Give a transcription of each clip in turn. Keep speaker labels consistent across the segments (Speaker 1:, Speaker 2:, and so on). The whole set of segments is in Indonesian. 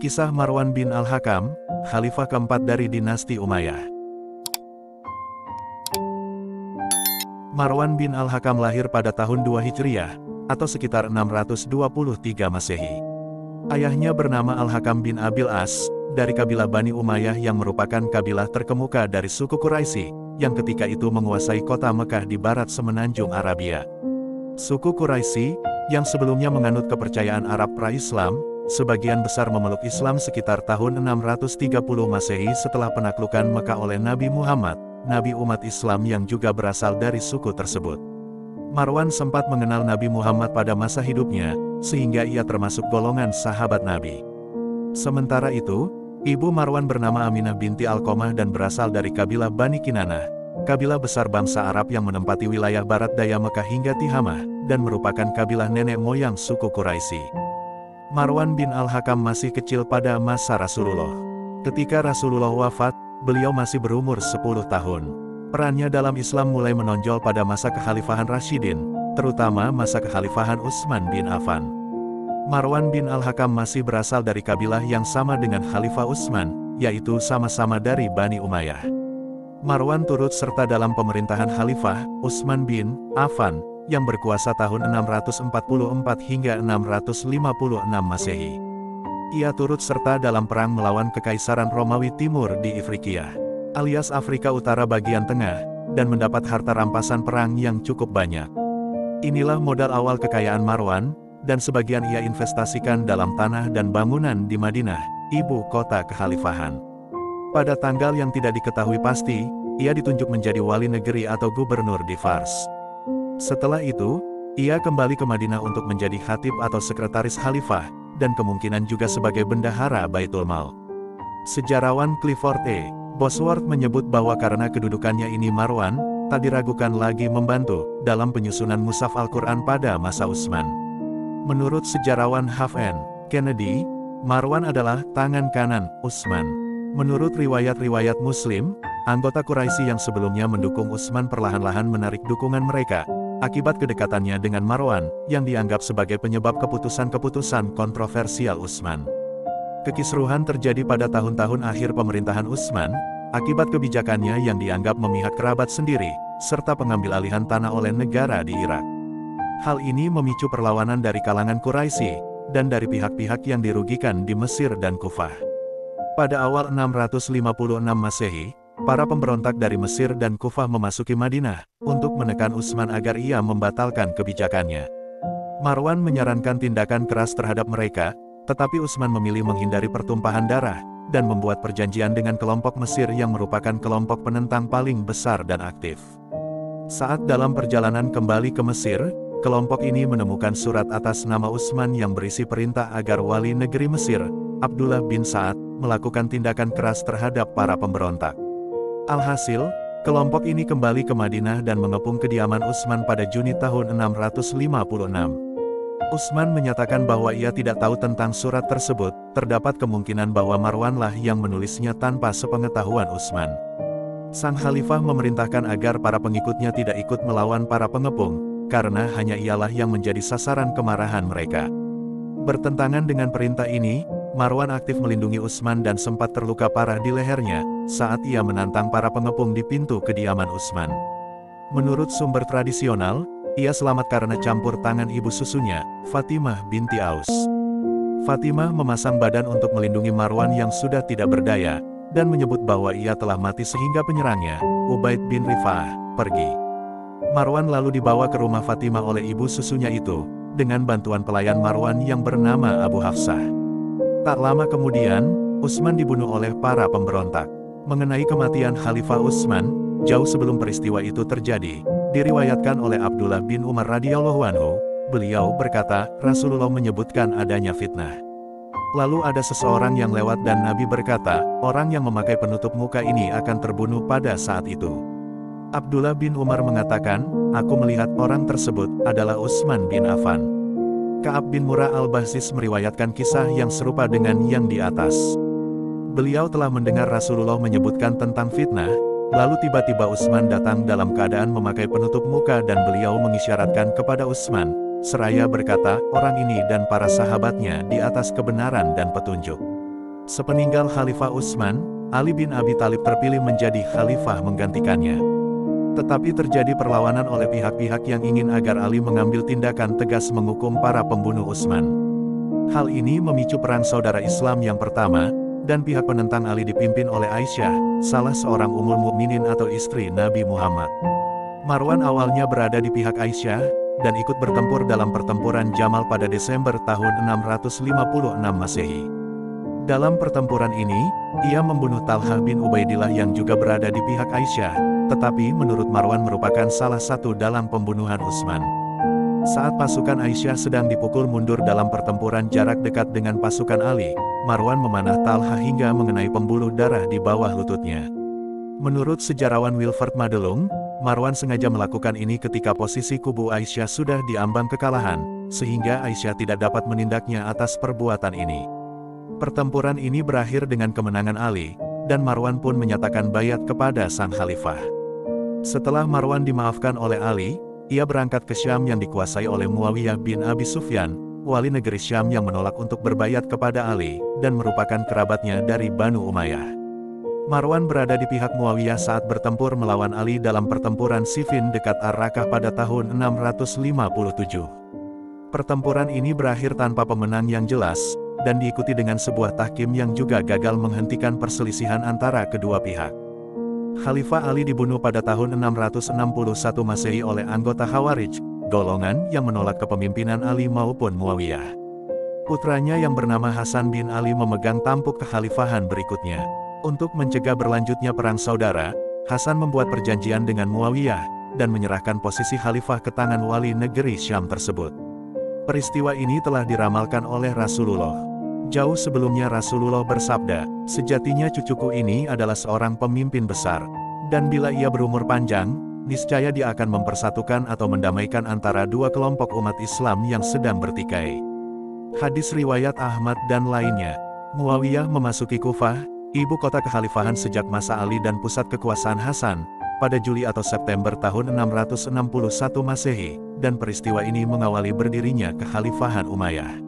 Speaker 1: Kisah Marwan bin Al-Hakam, Khalifah keempat dari dinasti Umayyah. Marwan bin Al-Hakam lahir pada tahun 2 Hijriah, atau sekitar 623 Masehi. Ayahnya bernama Al-Hakam bin Abil As, dari kabilah Bani Umayyah yang merupakan kabilah terkemuka dari suku Quraisy, yang ketika itu menguasai kota Mekah di barat semenanjung Arabia. Suku Quraisy, yang sebelumnya menganut kepercayaan Arab pra-Islam, sebagian besar memeluk Islam sekitar tahun 630 Masehi setelah penaklukan Mekah oleh Nabi Muhammad, Nabi umat Islam yang juga berasal dari suku tersebut. Marwan sempat mengenal Nabi Muhammad pada masa hidupnya, sehingga ia termasuk golongan sahabat Nabi. Sementara itu, ibu Marwan bernama Aminah binti Alqamah dan berasal dari kabilah Bani Kinanah, kabilah besar bangsa Arab yang menempati wilayah barat daya Mekah hingga Tihamah, dan merupakan kabilah nenek moyang suku Quraisy. Marwan bin Al-Hakam masih kecil pada masa Rasulullah. Ketika Rasulullah wafat, beliau masih berumur 10 tahun. Perannya dalam Islam mulai menonjol pada masa kekhalifahan Rashidin, terutama masa kekhalifahan Utsman bin Affan. Marwan bin Al-Hakam masih berasal dari kabilah yang sama dengan Khalifah Utsman, yaitu sama-sama dari Bani Umayyah. Marwan turut serta dalam pemerintahan Khalifah Utsman bin Affan, yang berkuasa tahun 644 hingga 656 Masehi. Ia turut serta dalam perang melawan Kekaisaran Romawi Timur di Ifriqiya, alias Afrika Utara bagian tengah, dan mendapat harta rampasan perang yang cukup banyak. Inilah modal awal kekayaan Marwan, dan sebagian ia investasikan dalam tanah dan bangunan di Madinah, ibu kota kekhalifahan. Pada tanggal yang tidak diketahui pasti, ia ditunjuk menjadi wali negeri atau gubernur di Fars. Setelah itu, ia kembali ke Madinah untuk menjadi khatib atau sekretaris khalifah, dan kemungkinan juga sebagai bendahara Baitul Mal. Sejarawan Clifford E. Bosworth menyebut bahwa karena kedudukannya ini Marwan, tak diragukan lagi membantu dalam penyusunan mushaf Al-Quran pada masa Utsman. Menurut sejarawan Huff N. Kennedy, Marwan adalah tangan kanan Utsman. Menurut riwayat-riwayat Muslim, anggota Quraisy yang sebelumnya mendukung Utsman perlahan-lahan menarik dukungan mereka, akibat kedekatannya dengan Marwan, yang dianggap sebagai penyebab keputusan-keputusan kontroversial Utsman. Kekisruhan terjadi pada tahun-tahun akhir pemerintahan Utsman, akibat kebijakannya yang dianggap memihak kerabat sendiri, serta pengambil alihan tanah oleh negara di Irak. Hal ini memicu perlawanan dari kalangan Quraisy, dan dari pihak-pihak yang dirugikan di Mesir dan Kufah. Pada awal 656 Masehi, para pemberontak dari Mesir dan Kufah memasuki Madinah, untuk menekan Utsman agar ia membatalkan kebijakannya. Marwan menyarankan tindakan keras terhadap mereka, tetapi Utsman memilih menghindari pertumpahan darah, dan membuat perjanjian dengan kelompok Mesir yang merupakan kelompok penentang paling besar dan aktif. Saat dalam perjalanan kembali ke Mesir, kelompok ini menemukan surat atas nama Utsman yang berisi perintah agar wali negeri Mesir, Abdullah bin Sa'ad, melakukan tindakan keras terhadap para pemberontak. Alhasil, kelompok ini kembali ke Madinah dan mengepung kediaman Utsman pada Juni tahun 656. Utsman menyatakan bahwa ia tidak tahu tentang surat tersebut, terdapat kemungkinan bahwa Marwanlah yang menulisnya tanpa sepengetahuan Utsman. Sang khalifah memerintahkan agar para pengikutnya tidak ikut melawan para pengepung, karena hanya ialah yang menjadi sasaran kemarahan mereka. Bertentangan dengan perintah ini, Marwan aktif melindungi Utsman dan sempat terluka parah di lehernya, saat ia menantang para pengepung di pintu kediaman Utsman. Menurut sumber tradisional, ia selamat karena campur tangan ibu susunya, Fatimah binti Aus. Fatimah memasang badan untuk melindungi Marwan yang sudah tidak berdaya, dan menyebut bahwa ia telah mati sehingga penyerangnya, Ubaid bin Rifa'ah, pergi. Marwan lalu dibawa ke rumah Fatimah oleh ibu susunya itu, dengan bantuan pelayan Marwan yang bernama Abu Hafsah. Tak lama kemudian, Utsman dibunuh oleh para pemberontak. Mengenai kematian Khalifah Utsman, jauh sebelum peristiwa itu terjadi, diriwayatkan oleh Abdullah bin Umar radhiyallahu anhu, beliau berkata, Rasulullah menyebutkan adanya fitnah. Lalu ada seseorang yang lewat dan Nabi berkata, orang yang memakai penutup muka ini akan terbunuh pada saat itu. Abdullah bin Umar mengatakan, aku melihat orang tersebut adalah Utsman bin Affan. Ka'ab bin Murrah al-Bahsis meriwayatkan kisah yang serupa dengan yang di atas. Beliau telah mendengar Rasulullah menyebutkan tentang fitnah, lalu tiba-tiba Utsman datang dalam keadaan memakai penutup muka dan beliau mengisyaratkan kepada Utsman, seraya berkata, orang ini dan para sahabatnya di atas kebenaran dan petunjuk. Sepeninggal Khalifah Utsman, Ali bin Abi Thalib terpilih menjadi khalifah menggantikannya. Tetapi terjadi perlawanan oleh pihak-pihak yang ingin agar Ali mengambil tindakan tegas menghukum para pembunuh Utsman. Hal ini memicu perang saudara Islam yang pertama, dan pihak penentang Ali dipimpin oleh Aisyah, salah seorang Ummul Mukminin atau istri Nabi Muhammad. Marwan awalnya berada di pihak Aisyah, dan ikut bertempur dalam pertempuran Jamal pada Desember tahun 656 Masehi. Dalam pertempuran ini, ia membunuh Talhah bin Ubaidillah yang juga berada di pihak Aisyah, tetapi menurut Marwan merupakan salah satu dalang pembunuhan Utsman. Saat pasukan Aisyah sedang dipukul mundur dalam pertempuran jarak dekat dengan pasukan Ali, Marwan memanah Talhah hingga mengenai pembuluh darah di bawah lututnya. Menurut sejarawan Wilferd Madelung, Marwan sengaja melakukan ini ketika posisi kubu Aisyah sudah diambang kekalahan, sehingga Aisyah tidak dapat menindaknya atas perbuatan ini. Pertempuran ini berakhir dengan kemenangan Ali, dan Marwan pun menyatakan baiat kepada sang khalifah. Setelah Marwan dimaafkan oleh Ali, ia berangkat ke Syam yang dikuasai oleh Muawiyah bin Abi Sufyan, wali negeri Syam yang menolak untuk berbaiat kepada Ali, dan merupakan kerabatnya dari Banu Umayyah. Marwan berada di pihak Muawiyah saat bertempur melawan Ali dalam pertempuran Siffin dekat Ar-Rakah pada tahun 657. Pertempuran ini berakhir tanpa pemenang yang jelas, dan diikuti dengan sebuah tahkim yang juga gagal menghentikan perselisihan antara kedua pihak. Khalifah Ali dibunuh pada tahun 661 Masehi oleh anggota Khawarij, golongan yang menolak kepemimpinan Ali maupun Muawiyah. Putranya yang bernama Hasan bin Ali memegang tampuk kekhalifahan berikutnya. Untuk mencegah berlanjutnya perang saudara, Hasan membuat perjanjian dengan Muawiyah, dan menyerahkan posisi khalifah ke tangan wali negeri Syam tersebut. Peristiwa ini telah diramalkan oleh Rasulullah. Jauh sebelumnya Rasulullah bersabda, "Sejatinya cucuku ini adalah seorang pemimpin besar, dan bila ia berumur panjang, niscaya dia akan mempersatukan atau mendamaikan antara dua kelompok umat Islam yang sedang bertikai." Hadis riwayat Ahmad dan lainnya. Muawiyah memasuki Kufah, ibu kota kekhalifahan sejak masa Ali dan pusat kekuasaan Hasan, pada Juli atau September tahun 661 Masehi, dan peristiwa ini mengawali berdirinya kekhalifahan Umayyah.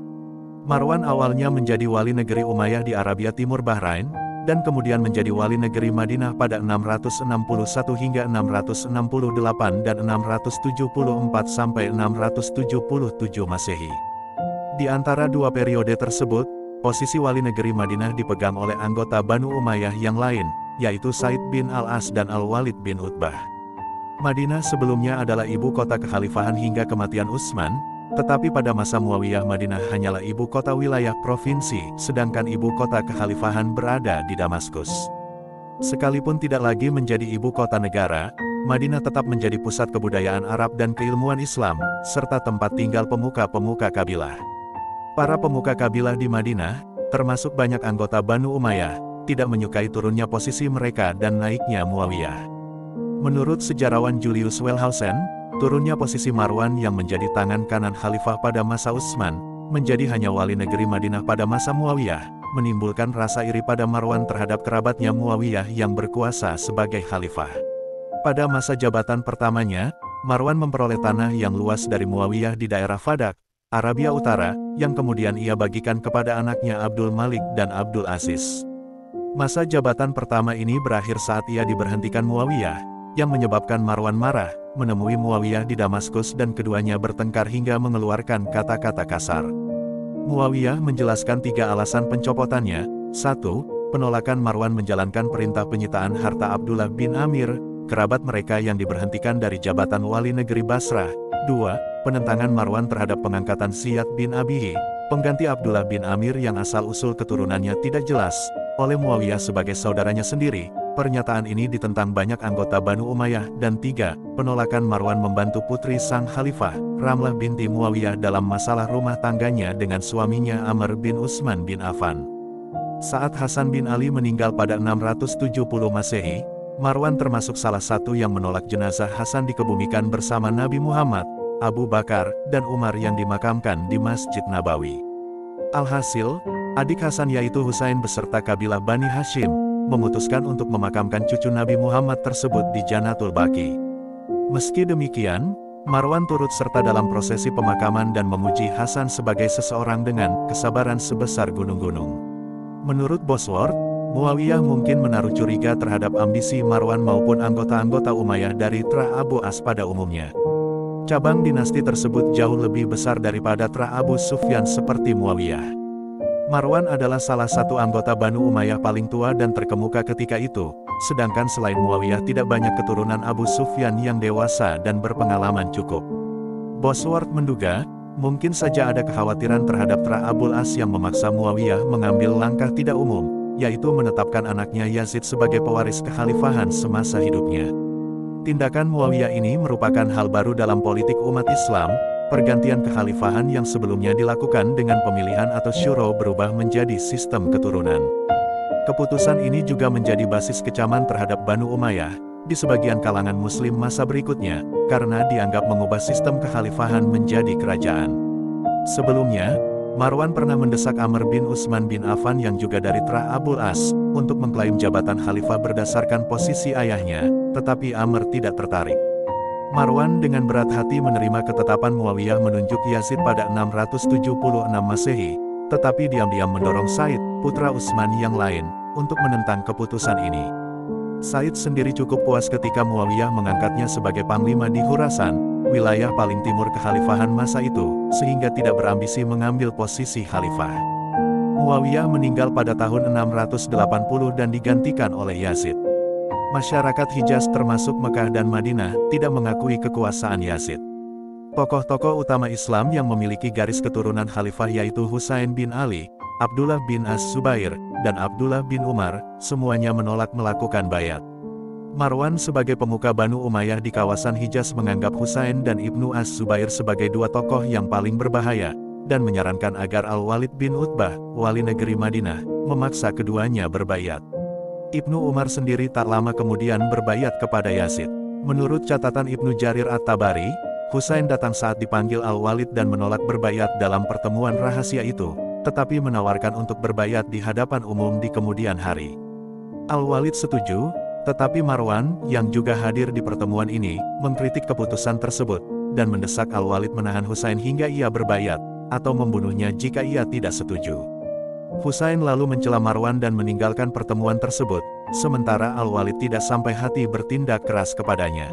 Speaker 1: Marwan awalnya menjadi wali negeri Umayyah di Arabia Timur Bahrain, dan kemudian menjadi wali negeri Madinah pada 661 hingga 668 dan 674 sampai 677 Masehi. Di antara dua periode tersebut, posisi wali negeri Madinah dipegang oleh anggota Banu Umayyah yang lain, yaitu Said bin Al-As dan Al-Walid bin Utbah. Madinah sebelumnya adalah ibu kota kekhalifahan hingga kematian Utsman, tetapi pada masa Muawiyah Madinah hanyalah ibu kota wilayah provinsi, sedangkan ibu kota kekhalifahan berada di Damaskus. Sekalipun tidak lagi menjadi ibu kota negara, Madinah tetap menjadi pusat kebudayaan Arab dan keilmuan Islam, serta tempat tinggal pemuka-pemuka kabilah. Para pemuka kabilah di Madinah, termasuk banyak anggota Banu Umayyah, tidak menyukai turunnya posisi mereka dan naiknya Muawiyah. Menurut sejarawan Julius Wellhausen, turunnya posisi Marwan yang menjadi tangan kanan khalifah pada masa Utsman, menjadi hanya wali negeri Madinah pada masa Muawiyah, menimbulkan rasa iri pada Marwan terhadap kerabatnya Muawiyah yang berkuasa sebagai khalifah. Pada masa jabatan pertamanya, Marwan memperoleh tanah yang luas dari Muawiyah di daerah Fadak, Arabia Utara, yang kemudian ia bagikan kepada anaknya Abdul Malik dan Abdul Aziz. Masa jabatan pertama ini berakhir saat ia diberhentikan Muawiyah, yang menyebabkan Marwan marah, menemui Muawiyah di Damaskus dan keduanya bertengkar hingga mengeluarkan kata-kata kasar. Muawiyah menjelaskan 3 alasan pencopotannya. 1. Penolakan Marwan menjalankan perintah penyitaan harta Abdullah bin Amir, kerabat mereka yang diberhentikan dari jabatan wali negeri Basrah. 2. Penentangan Marwan terhadap pengangkatan Ziyad bin Abihi, pengganti Abdullah bin Amir yang asal-usul keturunannya tidak jelas, oleh Muawiyah sebagai saudaranya sendiri. Pernyataan ini ditentang banyak anggota Banu Umayyah. Dan 3. Penolakan Marwan membantu putri sang khalifah, Ramlah binti Muawiyah dalam masalah rumah tangganya dengan suaminya Amr bin Utsman bin Affan. Saat Hasan bin Ali meninggal pada 670 Masehi, Marwan termasuk salah satu yang menolak jenazah Hasan dikebumikan bersama Nabi Muhammad, Abu Bakar, dan Umar yang dimakamkan di Masjid Nabawi. Alhasil, adik Hasan yaitu Husain beserta kabilah Bani Hashim, memutuskan untuk memakamkan cucu Nabi Muhammad tersebut di Janatul Baqi. Meski demikian, Marwan turut serta dalam prosesi pemakaman dan memuji Hasan sebagai seseorang dengan kesabaran sebesar gunung-gunung. Menurut Bosworth, Muawiyah mungkin menaruh curiga terhadap ambisi Marwan maupun anggota-anggota Umayyah dari Tra Abu As pada umumnya. Cabang dinasti tersebut jauh lebih besar daripada Tra Abu Sufyan seperti Muawiyah. Marwan adalah salah satu anggota Banu Umayyah paling tua dan terkemuka ketika itu, sedangkan selain Muawiyah tidak banyak keturunan Abu Sufyan yang dewasa dan berpengalaman cukup. Bosworth menduga, mungkin saja ada kekhawatiran terhadap Tra Abul As yang memaksa Muawiyah mengambil langkah tidak umum, yaitu menetapkan anaknya Yazid sebagai pewaris kekhalifahan semasa hidupnya. Tindakan Muawiyah ini merupakan hal baru dalam politik umat Islam. Pergantian kekhalifahan yang sebelumnya dilakukan dengan pemilihan atau syuro berubah menjadi sistem keturunan. Keputusan ini juga menjadi basis kecaman terhadap Banu Umayyah di sebagian kalangan muslim masa berikutnya, karena dianggap mengubah sistem kekhalifahan menjadi kerajaan. Sebelumnya, Marwan pernah mendesak Amr bin Utsman bin Affan yang juga dari Tra Abul As, untuk mengklaim jabatan khalifah berdasarkan posisi ayahnya, tetapi Amr tidak tertarik. Marwan dengan berat hati menerima ketetapan Muawiyah menunjuk Yazid pada 676 Masehi, tetapi diam-diam mendorong Said, putra Utsman yang lain, untuk menentang keputusan ini. Said sendiri cukup puas ketika Muawiyah mengangkatnya sebagai panglima di Khurasan, wilayah paling timur kekhalifahan masa itu, sehingga tidak berambisi mengambil posisi khalifah. Muawiyah meninggal pada tahun 680 dan digantikan oleh Yazid. Masyarakat Hijaz termasuk Mekah dan Madinah tidak mengakui kekuasaan Yazid. Tokoh-tokoh utama Islam yang memiliki garis keturunan khalifah yaitu Husain bin Ali, Abdullah bin Az-Zubair, dan Abdullah bin Umar, semuanya menolak melakukan bayat. Marwan sebagai pemuka Banu Umayyah di kawasan Hijaz menganggap Husain dan Ibnu Az-Zubair sebagai dua tokoh yang paling berbahaya, dan menyarankan agar Al-Walid bin Utbah, wali negeri Madinah, memaksa keduanya berbayat. Ibnu Umar sendiri tak lama kemudian berbayat kepada Yazid. Menurut catatan Ibnu Jarir At-Tabari, Husain datang saat dipanggil Al-Walid dan menolak berbayat dalam pertemuan rahasia itu, tetapi menawarkan untuk berbayat di hadapan umum di kemudian hari. Al-Walid setuju, tetapi Marwan, yang juga hadir di pertemuan ini, mengkritik keputusan tersebut, dan mendesak Al-Walid menahan Husain hingga ia berbayat, atau membunuhnya jika ia tidak setuju. Husain lalu mencela Marwan dan meninggalkan pertemuan tersebut, sementara Al-Walid tidak sampai hati bertindak keras kepadanya.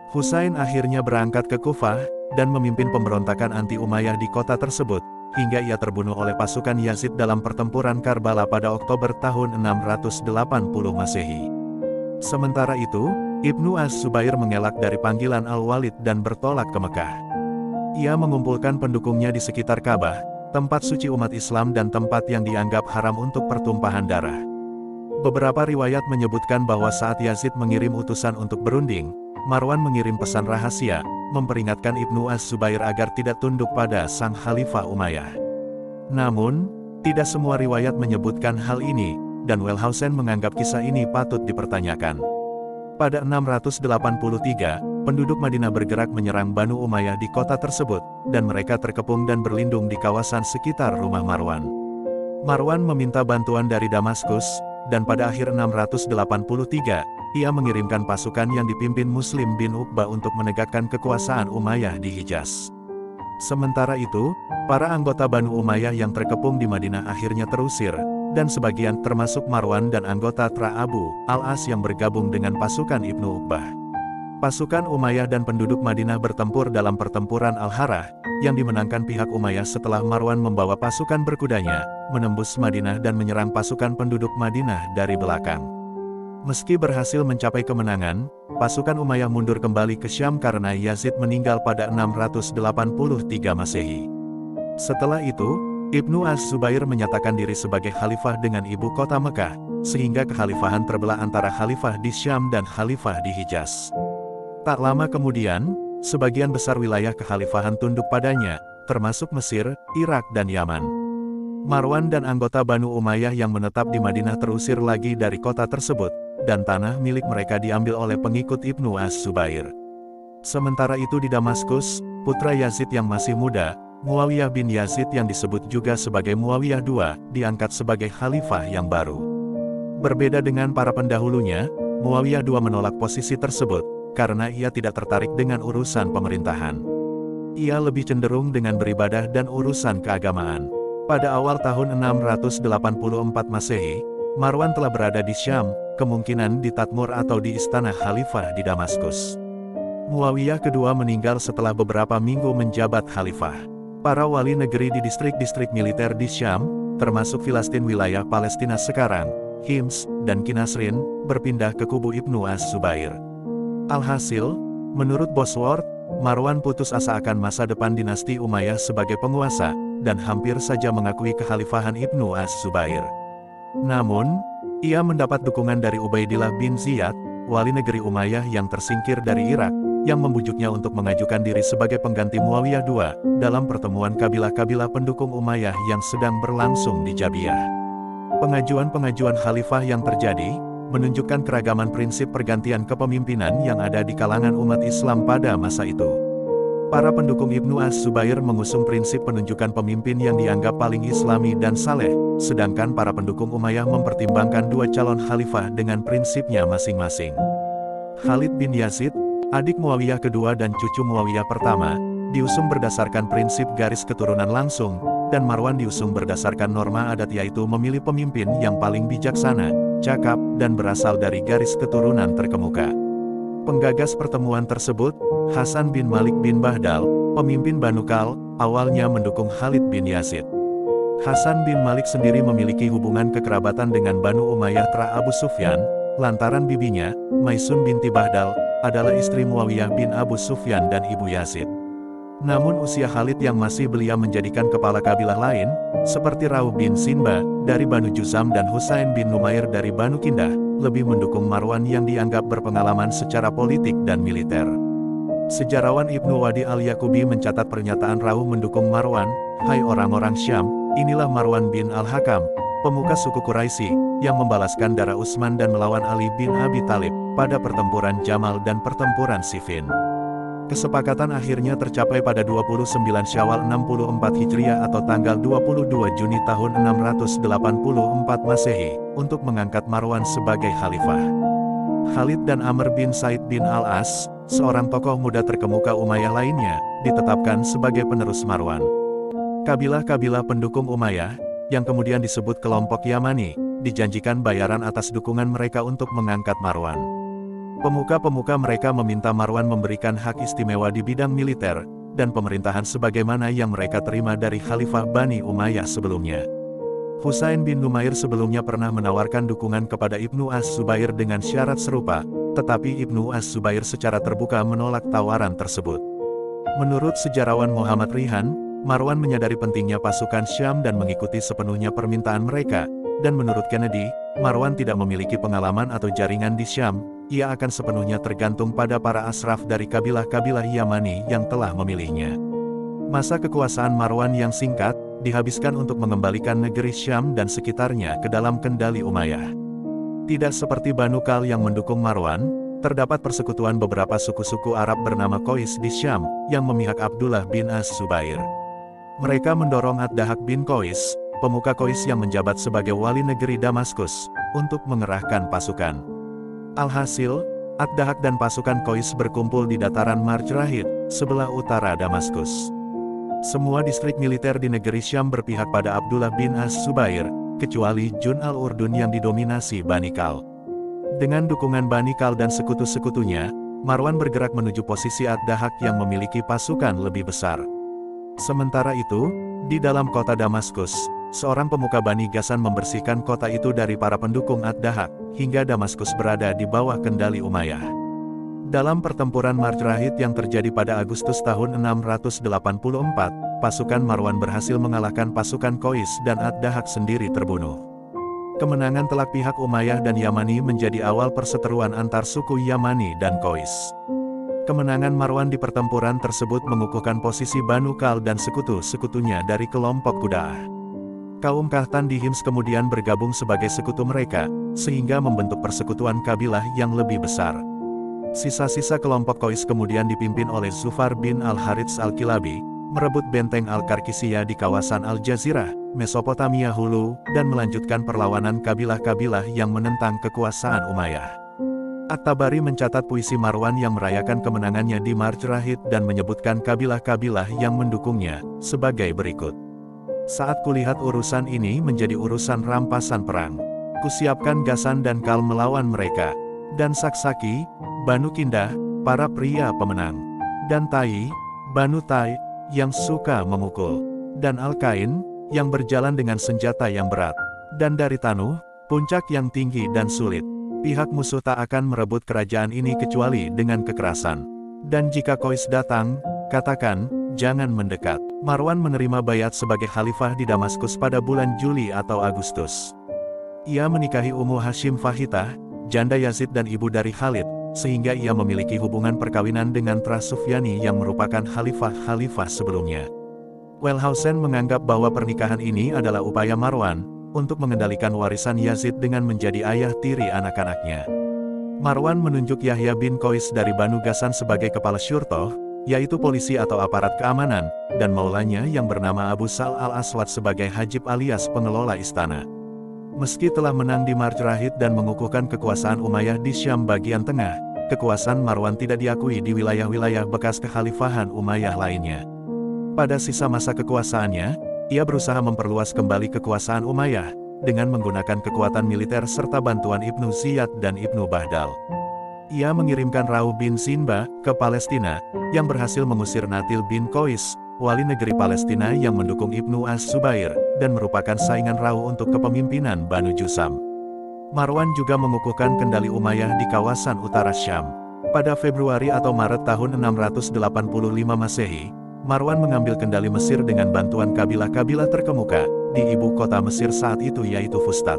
Speaker 1: Husain akhirnya berangkat ke Kufah, dan memimpin pemberontakan anti-Umayyah di kota tersebut, hingga ia terbunuh oleh pasukan Yazid dalam pertempuran Karbala pada Oktober tahun 680 Masehi. Sementara itu, Ibnu Az-Zubair mengelak dari panggilan Al-Walid dan bertolak ke Mekah. Ia mengumpulkan pendukungnya di sekitar Ka'bah, tempat suci umat Islam dan tempat yang dianggap haram untuk pertumpahan darah. Beberapa riwayat menyebutkan bahwa saat Yazid mengirim utusan untuk berunding, Marwan mengirim pesan rahasia, memperingatkan Ibnu Az-Zubair agar tidak tunduk pada sang Khalifah Umayyah. Namun, tidak semua riwayat menyebutkan hal ini, dan Wellhausen menganggap kisah ini patut dipertanyakan. Pada 683, penduduk Madinah bergerak menyerang Banu Umayyah di kota tersebut, dan mereka terkepung dan berlindung di kawasan sekitar rumah Marwan. Marwan meminta bantuan dari Damaskus, dan pada akhir 683, ia mengirimkan pasukan yang dipimpin Muslim bin Uqbah untuk menegakkan kekuasaan Umayyah di Hijaz. Sementara itu, para anggota Banu Umayyah yang terkepung di Madinah akhirnya terusir, dan sebagian termasuk Marwan dan anggota Tra Abu Al-As yang bergabung dengan pasukan Ibnu Uqbah. Pasukan Umayyah dan penduduk Madinah bertempur dalam pertempuran Al-Harah, yang dimenangkan pihak Umayyah setelah Marwan membawa pasukan berkudanya, menembus Madinah dan menyerang pasukan penduduk Madinah dari belakang. Meski berhasil mencapai kemenangan, pasukan Umayyah mundur kembali ke Syam karena Yazid meninggal pada 683 Masehi. Setelah itu, Ibnu Az-Zubair menyatakan diri sebagai khalifah dengan ibu kota Mekah, sehingga kekhalifahan terbelah antara khalifah di Syam dan khalifah di Hijaz. Tak lama kemudian, sebagian besar wilayah kekhalifahan tunduk padanya, termasuk Mesir, Irak dan Yaman. Marwan dan anggota Banu Umayyah yang menetap di Madinah terusir lagi dari kota tersebut, dan tanah milik mereka diambil oleh pengikut Ibnu Az-Zubair. Sementara itu di Damaskus, putra Yazid yang masih muda, Muawiyah bin Yazid yang disebut juga sebagai Muawiyah II, diangkat sebagai khalifah yang baru. Berbeda dengan para pendahulunya, Muawiyah II menolak posisi tersebut, karena ia tidak tertarik dengan urusan pemerintahan. Ia lebih cenderung dengan beribadah dan urusan keagamaan. Pada awal tahun 684 Masehi, Marwan telah berada di Syam, kemungkinan di Tadmur atau di istana Khalifah di Damaskus. Muawiyah kedua meninggal setelah beberapa minggu menjabat Khalifah. Para wali negeri di distrik-distrik militer di Syam, termasuk Filastin wilayah Palestina sekarang, Hims, dan Kinasrin, berpindah ke kubu Ibnu Az-Zubair. Alhasil, menurut Bosworth, Marwan putus asa akan masa depan dinasti Umayyah sebagai penguasa, dan hampir saja mengakui kekhalifahan Ibnu Az-Zubair. Namun, ia mendapat dukungan dari Ubaidillah bin Ziyad, wali negeri Umayyah yang tersingkir dari Irak, yang membujuknya untuk mengajukan diri sebagai pengganti Muawiyah II, dalam pertemuan kabilah-kabilah pendukung Umayyah yang sedang berlangsung di Jabiyah. Pengajuan-pengajuan khalifah yang terjadi, menunjukkan keragaman prinsip pergantian kepemimpinan yang ada di kalangan umat Islam pada masa itu. Para pendukung Ibnu Az-Zubair mengusung prinsip penunjukan pemimpin yang dianggap paling islami dan saleh, sedangkan para pendukung Umayyah mempertimbangkan dua calon khalifah dengan prinsipnya masing-masing. Khalid bin Yazid, adik Muawiyah kedua dan cucu Muawiyah pertama, diusung berdasarkan prinsip garis keturunan langsung, dan Marwan diusung berdasarkan norma adat yaitu memilih pemimpin yang paling bijaksana, cakap, dan berasal dari garis keturunan terkemuka. Penggagas pertemuan tersebut, Hasan bin Malik bin Bahdal, pemimpin Banu Kal, awalnya mendukung Khalid bin Yazid. Hasan bin Malik sendiri memiliki hubungan kekerabatan dengan Banu Umayyah Tra Abu Sufyan, lantaran bibinya, Maisun binti Bahdal, adalah istri Muawiyah bin Abu Sufyan dan ibu Yazid. Namun usia Khalid yang masih belia menjadikan kepala kabilah lain, seperti Rauh bin Sinba, dari Banu Juzam dan Husain bin Numair dari Banu Kindah, lebih mendukung Marwan yang dianggap berpengalaman secara politik dan militer. Sejarawan Ibnu Wadi al-Yaqubi mencatat pernyataan Rauh mendukung Marwan, "Hai orang-orang Syam, inilah Marwan bin al-Hakam, pemuka suku Quraisy, yang membalaskan darah Utsman dan melawan Ali bin Abi Thalib, pada pertempuran Jamal dan pertempuran Siffin." Kesepakatan akhirnya tercapai pada 29 Syawal 64 Hijriah atau tanggal 22 Juni tahun 684 Masehi, untuk mengangkat Marwan sebagai khalifah. Khalid dan Amr bin Said bin Al-As, seorang tokoh muda terkemuka Umayyah lainnya, ditetapkan sebagai penerus Marwan. Kabilah-kabilah pendukung Umayyah, yang kemudian disebut kelompok Yamani, dijanjikan bayaran atas dukungan mereka untuk mengangkat Marwan. Pemuka-pemuka mereka meminta Marwan memberikan hak istimewa di bidang militer, dan pemerintahan sebagaimana yang mereka terima dari Khalifah Bani Umayyah sebelumnya. Husain bin Numair sebelumnya pernah menawarkan dukungan kepada Ibnu Az-Zubair dengan syarat serupa, tetapi Ibnu Az-Zubair secara terbuka menolak tawaran tersebut. Menurut sejarawan Muhammad Rihan, Marwan menyadari pentingnya pasukan Syam dan mengikuti sepenuhnya permintaan mereka, dan menurut Kennedy, Marwan tidak memiliki pengalaman atau jaringan di Syam. Ia akan sepenuhnya tergantung pada para asraf dari kabilah-kabilah Yamani yang telah memilihnya. Masa kekuasaan Marwan yang singkat, dihabiskan untuk mengembalikan negeri Syam dan sekitarnya ke dalam kendali Umayyah. Tidak seperti Banu Kal yang mendukung Marwan, terdapat persekutuan beberapa suku-suku Arab bernama Qais di Syam, yang memihak Abdullah bin Az-Zubair. Mereka mendorong Ad-Dahak bin Qais, pemuka Qais yang menjabat sebagai wali negeri Damaskus, untuk mengerahkan pasukan. Alhasil, Ad-Dahak dan pasukan Qais berkumpul di dataran Marjrahid, sebelah utara Damaskus. Semua distrik militer di negeri Syam berpihak pada Abdullah bin Az-Zubair, kecuali Jun al-Urdun yang didominasi Bani Kal. Dengan dukungan Bani Kal dan sekutu-sekutunya, Marwan bergerak menuju posisi Ad-Dahak yang memiliki pasukan lebih besar. Sementara itu, di dalam kota Damaskus, seorang pemuka Bani Ghassan membersihkan kota itu dari para pendukung Ad-Dahak, hingga Damaskus berada di bawah kendali Umayyah. Dalam pertempuran Marjrahid yang terjadi pada Agustus tahun 684, pasukan Marwan berhasil mengalahkan pasukan Qais dan Ad-Dahak sendiri terbunuh. Kemenangan telak pihak Umayyah dan Yamani menjadi awal perseteruan antar suku Yamani dan Qais. Kemenangan Marwan di pertempuran tersebut mengukuhkan posisi Banu Kal dan sekutu-sekutunya dari kelompok Quda'ah. Kaum Kahtan di Hims kemudian bergabung sebagai sekutu mereka, sehingga membentuk persekutuan kabilah yang lebih besar. Sisa-sisa kelompok Qais kemudian dipimpin oleh Zufar bin Al-Harits Al-Kilabi, merebut benteng Al-Karkisiyah di kawasan Al-Jazirah, Mesopotamia hulu, dan melanjutkan perlawanan kabilah-kabilah yang menentang kekuasaan Umayyah. At-Tabari mencatat puisi Marwan yang merayakan kemenangannya di Marjrahid dan menyebutkan kabilah-kabilah yang mendukungnya, sebagai berikut. Saat kulihat urusan ini menjadi urusan rampasan perang. Kusiapkan gasan dan kal melawan mereka. Dan Saksaki, Banu Kindah, para pria pemenang. Dan Tai, Banu Tai, yang suka memukul. Dan Al-Kain, yang berjalan dengan senjata yang berat. Dan dari Tanuh, puncak yang tinggi dan sulit. Pihak musuh tak akan merebut kerajaan ini kecuali dengan kekerasan. Dan jika Qais datang, katakan, jangan mendekat. Marwan menerima bayat sebagai khalifah di Damaskus pada bulan Juli atau Agustus. Ia menikahi Ummu Hashim Fahitah, janda Yazid dan ibu dari Khalid, sehingga ia memiliki hubungan perkawinan dengan Trasufyani yang merupakan khalifah-khalifah sebelumnya. Wellhausen menganggap bahwa pernikahan ini adalah upaya Marwan untuk mengendalikan warisan Yazid dengan menjadi ayah tiri anak-anaknya. Marwan menunjuk Yahya bin Qais dari Banu Ghassan sebagai kepala syurtoh, yaitu polisi atau aparat keamanan, dan maulanya yang bernama Abu Sal al-Aswad sebagai hajib alias pengelola istana. Meski telah menang di Marjrahid dan mengukuhkan kekuasaan Umayyah di Syam bagian tengah, kekuasaan Marwan tidak diakui di wilayah-wilayah bekas kekhalifahan Umayyah lainnya. Pada sisa masa kekuasaannya, ia berusaha memperluas kembali kekuasaan Umayyah, dengan menggunakan kekuatan militer serta bantuan Ibnu Ziyad dan Ibnu Bahdal. Ia mengirimkan Rauh bin Sinba ke Palestina, yang berhasil mengusir Natil bin Qais, wali negeri Palestina yang mendukung Ibnu Az-Zubair, dan merupakan saingan Rauh untuk kepemimpinan Banu Jusam. Marwan juga mengukuhkan kendali Umayyah di kawasan utara Syam. Pada Februari atau Maret tahun 685 Masehi, Marwan mengambil kendali Mesir dengan bantuan kabilah-kabilah terkemuka di ibu kota Mesir saat itu yaitu Fustat.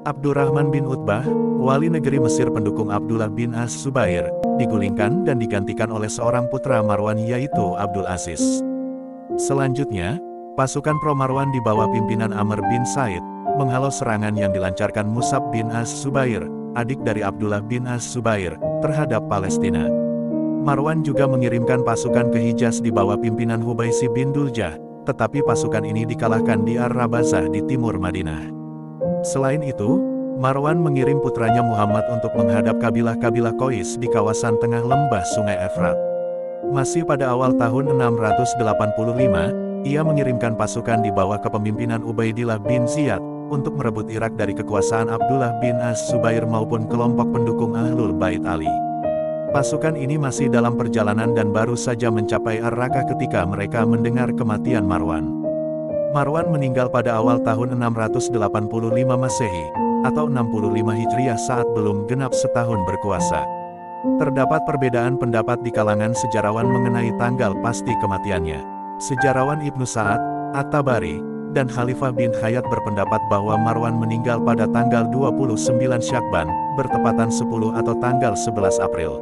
Speaker 1: Abdurrahman bin Utbah, wali negeri Mesir pendukung Abdullah bin Az-Zubair, digulingkan dan digantikan oleh seorang putra Marwan yaitu Abdul Aziz. Selanjutnya, pasukan pro-Marwan di bawah pimpinan Amr bin Said, menghalau serangan yang dilancarkan Musab bin Az-Zubair, adik dari Abdullah bin Az-Zubair, terhadap Palestina. Marwan juga mengirimkan pasukan ke Hijaz di bawah pimpinan Hubaisi bin Duljah, tetapi pasukan ini dikalahkan di Ar-Rabazah di timur Madinah. Selain itu, Marwan mengirim putranya Muhammad untuk menghadap kabilah-kabilah Qais di kawasan tengah lembah Sungai Efrat. Masih pada awal tahun 685, ia mengirimkan pasukan di bawah kepemimpinan Ubaidillah bin Ziyad, untuk merebut Irak dari kekuasaan Abdullah bin Az-Zubair maupun kelompok pendukung Ahlul Bait Ali. Pasukan ini masih dalam perjalanan dan baru saja mencapai Ar-Raqqah ketika mereka mendengar kematian Marwan. Marwan meninggal pada awal tahun 685 Masehi, atau 65 Hijriah saat belum genap setahun berkuasa. Terdapat perbedaan pendapat di kalangan sejarawan mengenai tanggal pasti kematiannya. Sejarawan Ibnu Sa'ad, At-Tabari, dan Khalifah bin Khayyat berpendapat bahwa Marwan meninggal pada tanggal 29 Syakban, bertepatan 10 atau tanggal 11 April.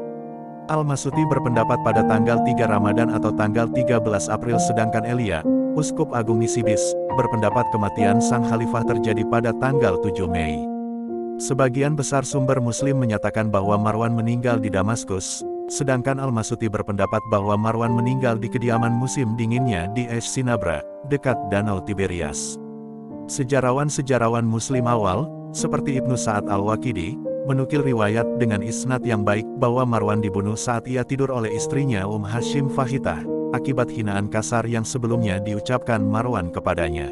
Speaker 1: Al-Masuti berpendapat pada tanggal 3 Ramadan atau tanggal 13 April sedangkan Elia, Uskup Agung Nisibis, berpendapat kematian sang khalifah terjadi pada tanggal 7 Mei. Sebagian besar sumber Muslim menyatakan bahwa Marwan meninggal di Damaskus, sedangkan Al-Masuti berpendapat bahwa Marwan meninggal di kediaman musim dinginnya di Es Sinabra, dekat Danau Tiberias. Sejarawan-sejarawan Muslim awal, seperti Ibnu Sa'ad Al-Waqidi, menukil riwayat dengan isnad yang baik bahwa Marwan dibunuh saat ia tidur oleh istrinya Hashim Fahitah, akibat hinaan kasar yang sebelumnya diucapkan Marwan kepadanya.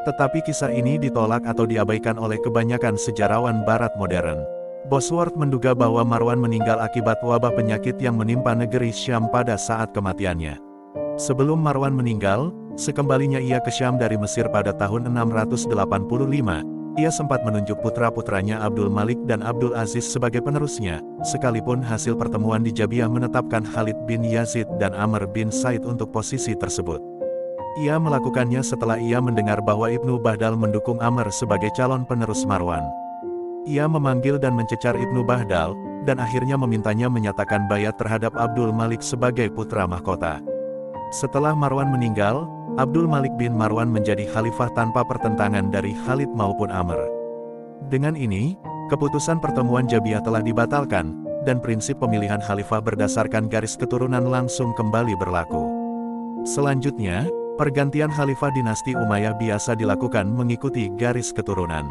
Speaker 1: Tetapi kisah ini ditolak atau diabaikan oleh kebanyakan sejarawan barat modern. Bosworth menduga bahwa Marwan meninggal akibat wabah penyakit yang menimpa negeri Syam pada saat kematiannya. Sebelum Marwan meninggal, sekembalinya ia ke Syam dari Mesir pada tahun 685, ia sempat menunjuk putra-putranya Abdul Malik dan Abdul Aziz sebagai penerusnya, sekalipun hasil pertemuan di Jabiah menetapkan Khalid bin Yazid dan Amr bin Said untuk posisi tersebut. Ia melakukannya setelah ia mendengar bahwa Ibnu Bahdal mendukung Amr sebagai calon penerus Marwan. Ia memanggil dan mencecar Ibnu Bahdal, dan akhirnya memintanya menyatakan bayat terhadap Abdul Malik sebagai putra mahkota. Setelah Marwan meninggal, Abdul Malik bin Marwan menjadi khalifah tanpa pertentangan dari Khalid maupun Amr. Dengan ini, keputusan pertemuan Jabiah telah dibatalkan, dan prinsip pemilihan khalifah berdasarkan garis keturunan langsung kembali berlaku. Selanjutnya, pergantian khalifah dinasti Umayyah biasa dilakukan mengikuti garis keturunan.